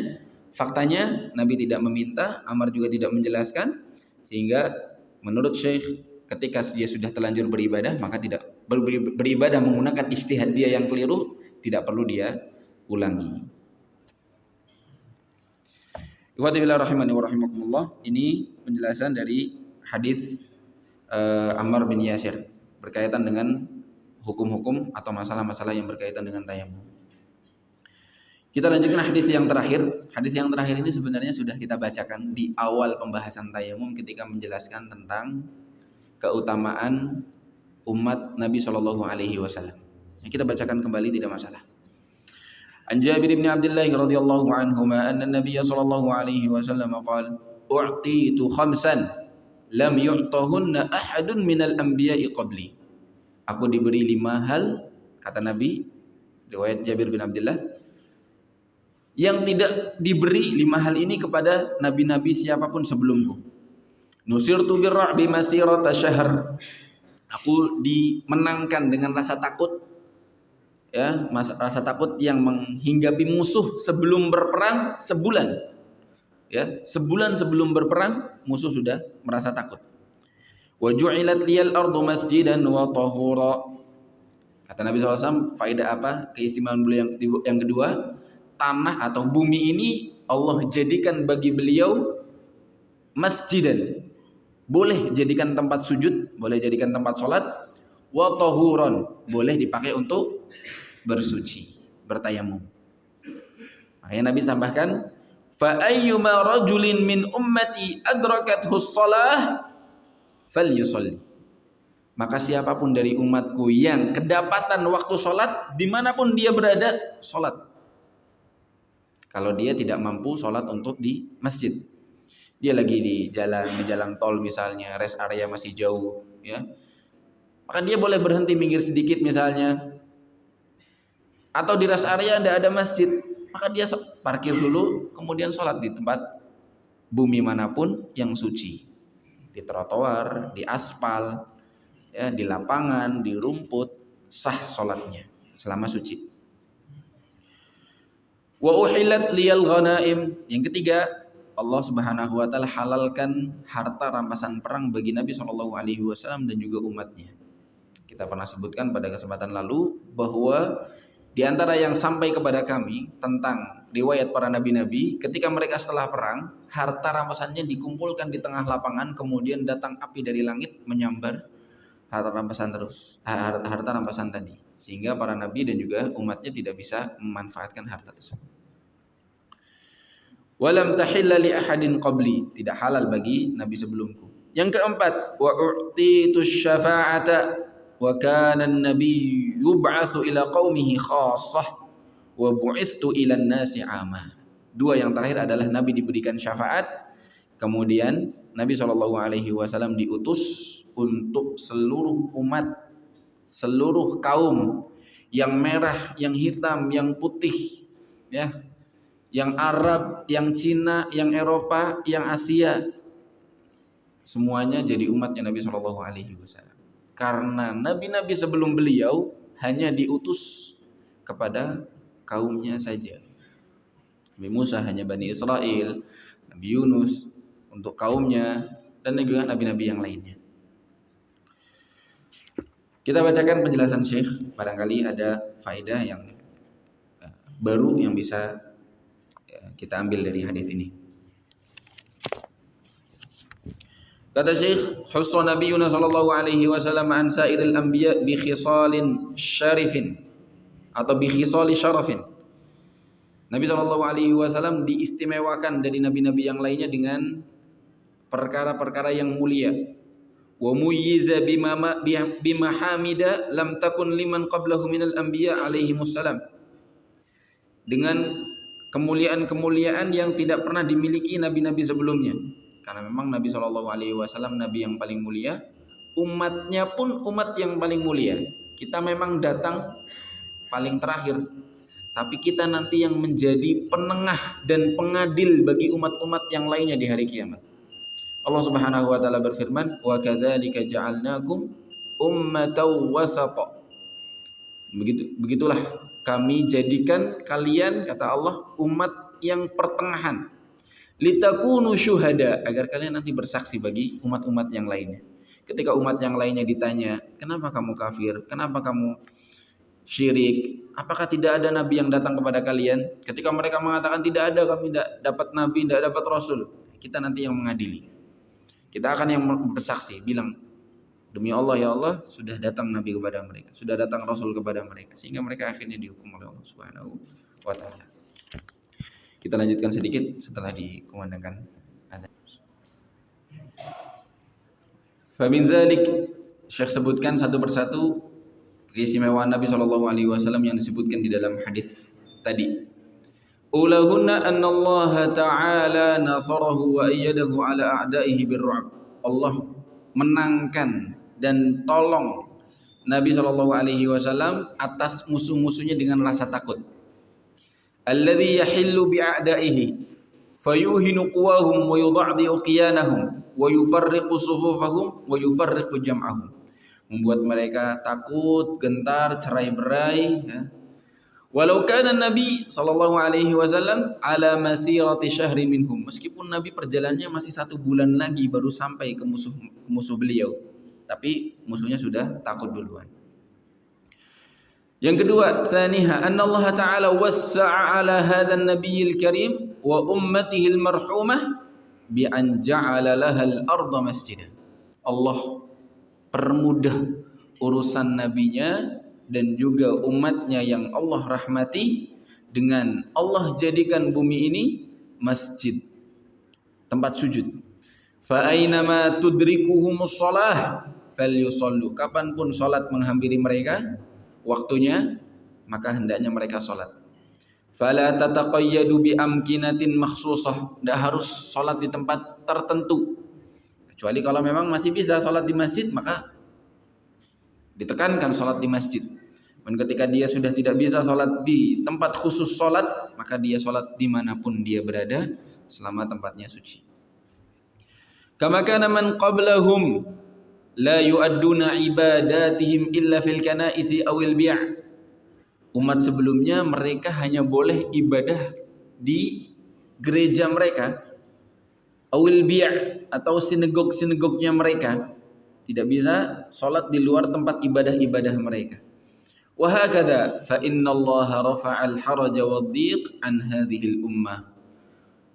faktanya Nabi tidak meminta, Ammar juga tidak menjelaskan, sehingga menurut Syekh ketika dia sudah terlanjur beribadah, maka tidak beribadah menggunakan ijtihad dia yang keliru, tidak perlu dia ulangi. Rahimani wa rahimakumullah. Ini penjelasan dari hadis Ammar bin Yasir berkaitan dengan hukum-hukum atau masalah-masalah yang berkaitan dengan tayamum. Kita lanjutkan hadis yang terakhir. Hadis yang terakhir ini sebenarnya sudah kita bacakan di awal pembahasan tayamum ketika menjelaskan tentang keutamaan umat Nabi SAW. Kita bacakan kembali, tidak masalah. An Jabir bin Abdullah radhiyallahu anhuma anna Nabiy sallallahu alaihi wasallam qala u'titu khamsan lam yu'tahunna ahadun minal anbiya'i qabli. Aku diberi 5 hal, kata Nabi, riwayat Jabir bin Abdullah, yang tidak diberi 5 hal ini kepada nabi-nabi siapapun sebelumku. Nusirtu birra'bi masirata syahr. Aku dimenangkan dengan rasa takut, ya, rasa takut yang menghinggapi musuh sebelum berperang sebulan. Ya, sebulan sebelum berperang musuh sudah merasa takut. Wa ju'ilat liyal ardu masjidan wa tahura. Kata Nabi SAW, faedah apa? Keistimewaan beliau yang kedua, tanah atau bumi ini Allah jadikan bagi beliau masjidan. Boleh jadikan tempat sujud, boleh jadikan tempat sholat, wa tahuron, boleh dipakai untuk bersuci, bertayamum. Makanya Nabi tambahkan, fa ayyuma rajulin min ummati adrakathu shalah falyusalli. Maka siapapun dari umatku yang kedapatan waktu sholat, dimanapun dia berada, sholat. Kalau dia tidak mampu sholat untuk di masjid, dia lagi di jalan tol misalnya, rest area masih jauh, ya, maka dia boleh berhenti minggir sedikit misalnya, atau di rest area tidak ada masjid, maka dia parkir dulu, kemudian sholat di tempat bumi manapun yang suci, di trotoar, di aspal, ya, di lapangan, di rumput, sah sholatnya selama suci. Wa uhillat liyal ghanaim. Yang ketiga, Allah Subhanahu wa taala halalkan harta rampasan perang bagi Nabi SAW dan juga umatnya. Kita pernah sebutkan pada kesempatan lalu bahwa di antara yang sampai kepada kami tentang riwayat para nabi-nabi, ketika mereka setelah perang, harta rampasannya dikumpulkan di tengah lapangan, kemudian datang api dari langit menyambar harta rampasan tadi, sehingga para nabi dan juga umatnya tidak bisa memanfaatkan harta tersebut. Walam tahilla li ahadin qabli, tidak halal bagi nabi sebelumku. Yang keempat, wa u'titu syafa'ata wa kana an-nabi yub'atsu ila qaumihi khassah wa bu'ithtu ila an-nasi 'amah. Dua yang terakhir adalah nabi diberikan syafaat, kemudian Nabi SAW diutus untuk seluruh umat, seluruh kaum, yang merah, yang hitam, yang putih, ya, yang Arab, yang Cina, yang Eropa, yang Asia, semuanya jadi umatnya Nabi SAW. Karena nabi-nabi sebelum beliau hanya diutus kepada kaumnya saja. Nabi Musa hanya Bani Israel, Nabi Yunus untuk kaumnya, dan juga nabi-nabi yang lainnya. Kita bacakan penjelasan Syekh, barangkali ada faedah yang baru yang bisa kita ambil dari hadis ini. Kata Syekh, hussa nabiyuna sallallahu alaihi wasallam an sa'iril anbiya bi khisalin syarifin atau bi khisali syarafin. Nabi SAW diistimewakan dari nabi-nabi yang lainnya dengan perkara-perkara yang mulia. Wa muyyiza bimahamida lam takun liman qablahu minal anbiya alaihi wassalam. Dengan kemuliaan-kemuliaan yang tidak pernah dimiliki nabi-nabi sebelumnya. Karena memang Nabi SAW nabi yang paling mulia, umatnya pun umat yang paling mulia. Kita memang datang paling terakhir, tapi kita nanti yang menjadi penengah dan pengadil bagi umat-umat yang lainnya di hari kiamat. Allah Subhanahu wa taala berfirman, "Wa kadzalika ja'alnakum ummatan wasata." Begitulah kami jadikan kalian, kata Allah, umat yang pertengahan. Litakunu syuhada, agar kalian nanti bersaksi bagi umat-umat yang lainnya. Ketika umat yang lainnya ditanya, "Kenapa kamu kafir? Kenapa kamu syirik? Apakah tidak ada nabi yang datang kepada kalian?" Ketika mereka mengatakan tidak ada, kami tidak dapat nabi, tidak dapat rasul, kita nanti yang mengadili. Kita akan yang bersaksi, bilang, demi Allah ya Allah, sudah datang nabi kepada mereka, sudah datang rasul kepada mereka, sehingga mereka akhirnya dihukum oleh Allah Subhanahu wa taala. Kita lanjutkan sedikit setelah dikumandangkan adzan. Fa min dzalik, Syekh sebutkan satu persatu keistimewaan Nabi SAW yang disebutkan di dalam hadis tadi. Ulahunna anna Allah Ta'ala nasarahu wa ayyadahu ala a'daihi birru'ab. Allah menangkan dan tolong Nabi SAW atas musuh-musuhnya dengan rasa takut. Alladhi yahillu bi'a'daihi fayuhinu quwahum wa yudha'di'u qiyanahum wa yufarriqu sufufahum wa yufarriqu jam'ahum. Membuat mereka takut, gentar, cerai-berai, ya. Walau kana Nabi sallallahu alaihi wasallam ala masirati syahri minhum, meskipun Nabi perjalanannya masih 1 bulan lagi baru sampai ke musuh beliau, tapi musuhnya sudah takut duluan. Yang kedua, tsaniha anna Allah Ta'ala wassa'a ala hadzal nabiyil karim wa ummatihi al-marhumah bi an ja'ala laha al-ardha masjidan. Allah permudah urusan nabinya dan juga umatnya yang Allah rahmati dengan Allah jadikan bumi ini masjid, tempat sujud. Fa aynama tudrikuhumus shalah falyusallu. Kapanpun salat menghampiri mereka waktunya, maka hendaknya mereka salat. Fala tataqayyadu bi amkinatin makhsusah. Tidak harus salat di tempat tertentu. Kecuali kalau memang masih bisa salat di masjid, maka ditekankan salat di masjid. Dan ketika dia sudah tidak bisa sholat di tempat khusus sholat, maka dia sholat dimanapun dia berada selama tempatnya suci. Kama kana man qablahum la yu'adduna ibadatihim illa fil kanaisi awil bi'. Umat sebelumnya mereka hanya boleh ibadah di gereja mereka, awil bi' atau sinagog-sinagognya mereka. Tidak bisa sholat di luar tempat ibadah-ibadah mereka. Wahakadha fa innallaha rafa'al haraja wad-dhiq an hadhil ummah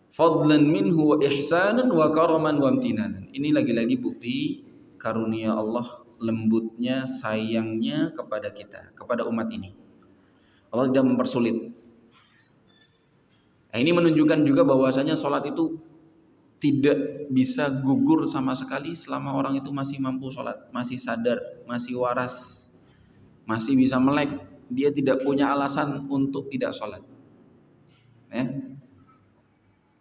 fadlan minhu wa ihsanan wa karaman wa imtinanan. Ini lagi-lagi bukti karunia Allah, lembutnya, sayangnya kepada kita, kepada umat ini. Allah tidak mempersulit. Nah, ini menunjukkan juga bahwasanya sholat itu tidak bisa gugur sama sekali selama orang itu masih mampu sholat, masih sadar, masih waras, masih bisa melek. Dia tidak punya alasan untuk tidak sholat, ya.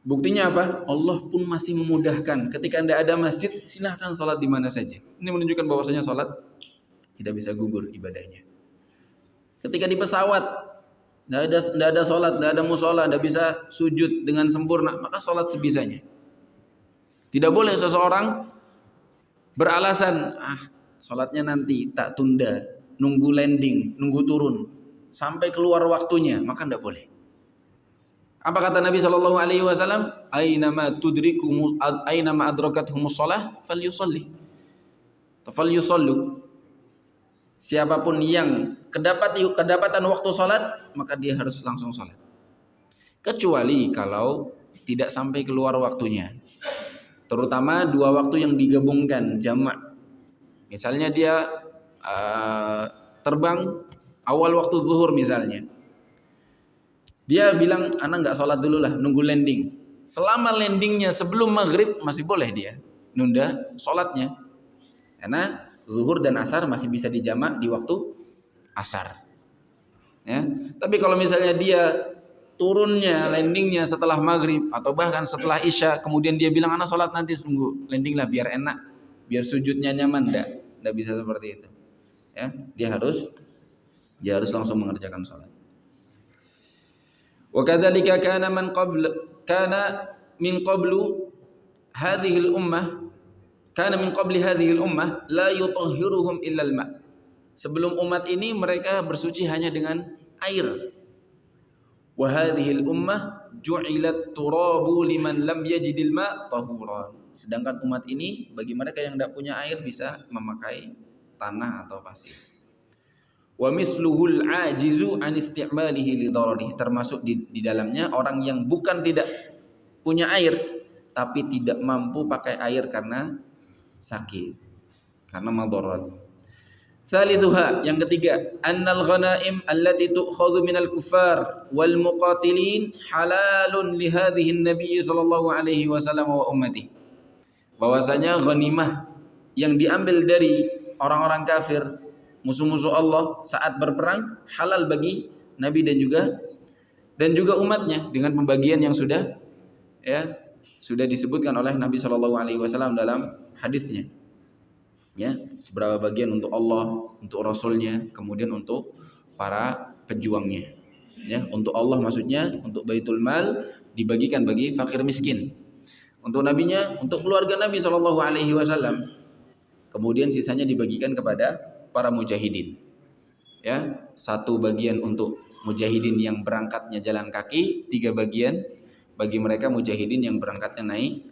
Buktinya apa? Allah pun masih memudahkan. Ketika Anda ada masjid, silahkan sholat di mana saja. Ini menunjukkan bahwasanya sholat tidak bisa gugur ibadahnya. Ketika di pesawat, tidak ada sholat, tidak ada musola, tidak bisa sujud dengan sempurna, maka sholat sebisanya. Tidak boleh seseorang beralasan, sholatnya nanti tak tunda, nunggu landing, nunggu turun sampai keluar waktunya, maka tidak boleh. Apa kata Nabi Shallallahu Alaihi Wasallam? Aynama tudrikum, aynama adrakathumus shalah, falyusallu. Siapapun yang kedapatan waktu sholat, maka dia harus langsung sholat. Kecuali kalau tidak sampai keluar waktunya. Terutama 2 waktu yang digabungkan jamak. Misalnya dia terbang awal waktu zuhur misalnya, Dia bilang, anak nggak sholat dulu lah, nunggu landing. Selama landingnya sebelum maghrib masih boleh dia nunda sholatnya. Karena zuhur dan asar masih bisa dijamak di waktu asar. Ya. Tapi kalau misalnya dia turunnya, landingnya setelah maghrib atau bahkan setelah isya, kemudian dia bilang anak sholat nanti tunggu landing lah biar enak, biar sujudnya nyaman, enggak bisa seperti itu. Ya, dia harus langsung mengerjakan sholat. Wa kadzalika kana min qablu hadhihi al-ummah kana min qabli hadhihi al-ummah la yutahhiruhum illa al-ma'. Sebelum umat ini mereka bersuci hanya dengan air. Wa hadhihi al-ummah ju'ilat turabu liman lam yajidil ma' tahuran. Sedangkan umat ini bagi mereka yang tidak punya air bisa memakai tanah atau pasir. Wa misluhul ajizu an istimalihi li dararihi, termasuk di dalamnya orang yang bukan tidak punya air tapi tidak mampu pakai air karena sakit, karena madarat. Thalithuha, yang ketiga, annal ghanaim allati tu'khadhu minal kuffar wal muqatilin halalun li hadhihi an-nabiy sallallahu alaihi wasallam wa ummatihi. Bahwasanya ghanimah yang diambil dari orang-orang kafir, musuh-musuh Allah saat berperang, halal bagi Nabi dan juga umatnya dengan pembagian yang sudah disebutkan oleh Nabi Shallallahu Alaihi Wasallam dalam hadisnya. Ya, seberapa bagian untuk Allah, untuk Rasulnya, kemudian untuk para pejuangnya. Ya, untuk Allah maksudnya untuk Baitul Mal dibagikan bagi fakir miskin. Untuk nabinya, untuk keluarga Nabi Shallallahu Alaihi Wasallam. Kemudian sisanya dibagikan kepada para mujahidin. Ya, 1 bagian untuk mujahidin yang berangkatnya jalan kaki, 3 bagian bagi mereka mujahidin yang berangkatnya naik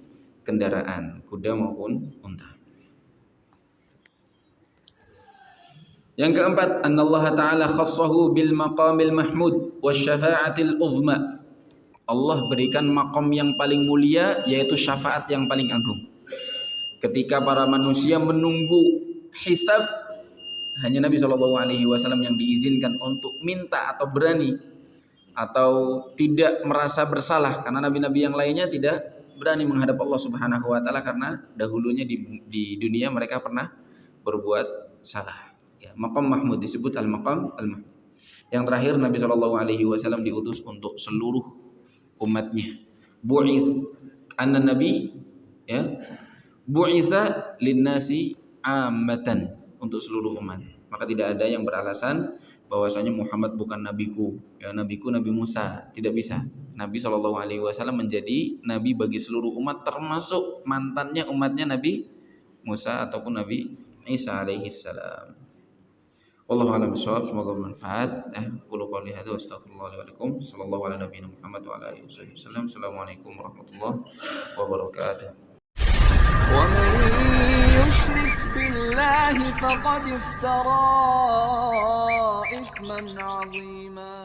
kendaraan, kuda maupun unta. Yang keempat, annallaha ta'ala khassahu bil maqamil mahmud wasyafa'atil uzma. Allah berikan maqam yang paling mulia, yaitu syafaat yang paling agung. Ketika para manusia menunggu hisab, hanya Nabi SAW yang diizinkan untuk minta atau berani atau tidak merasa bersalah, karena nabi-nabi yang lainnya tidak berani menghadap Allah Subhanahu wa taala karena dahulunya di dunia mereka pernah berbuat salah. Ya, maqam mahmud disebut al-maqam al-mahmud. Yang terakhir, Nabi SAW diutus untuk seluruh umatnya. Bu'its anna nabi ya bu'itsa linnasi ammatan, untuk seluruh umat. Maka tidak ada yang beralasan bahwasanya Muhammad bukan nabiku, ya nabiku Nabi Musa, tidak bisa. Nabi SAW menjadi nabi bagi seluruh umat, termasuk mantannya umatnya Nabi Musa ataupun Nabi Isa alaihi salam. Wallahu a'lam bishawab. Semoga bermanfaat. Qul qouli hadza wa astaghfirullah li wa lakum. Sallallahu ala nabiyina Muhammad wa ala alihi wasallam. Assalamualaikum warahmatullahi wabarakatuh. ومن يشرك بالله فقد افترى إثما عظيما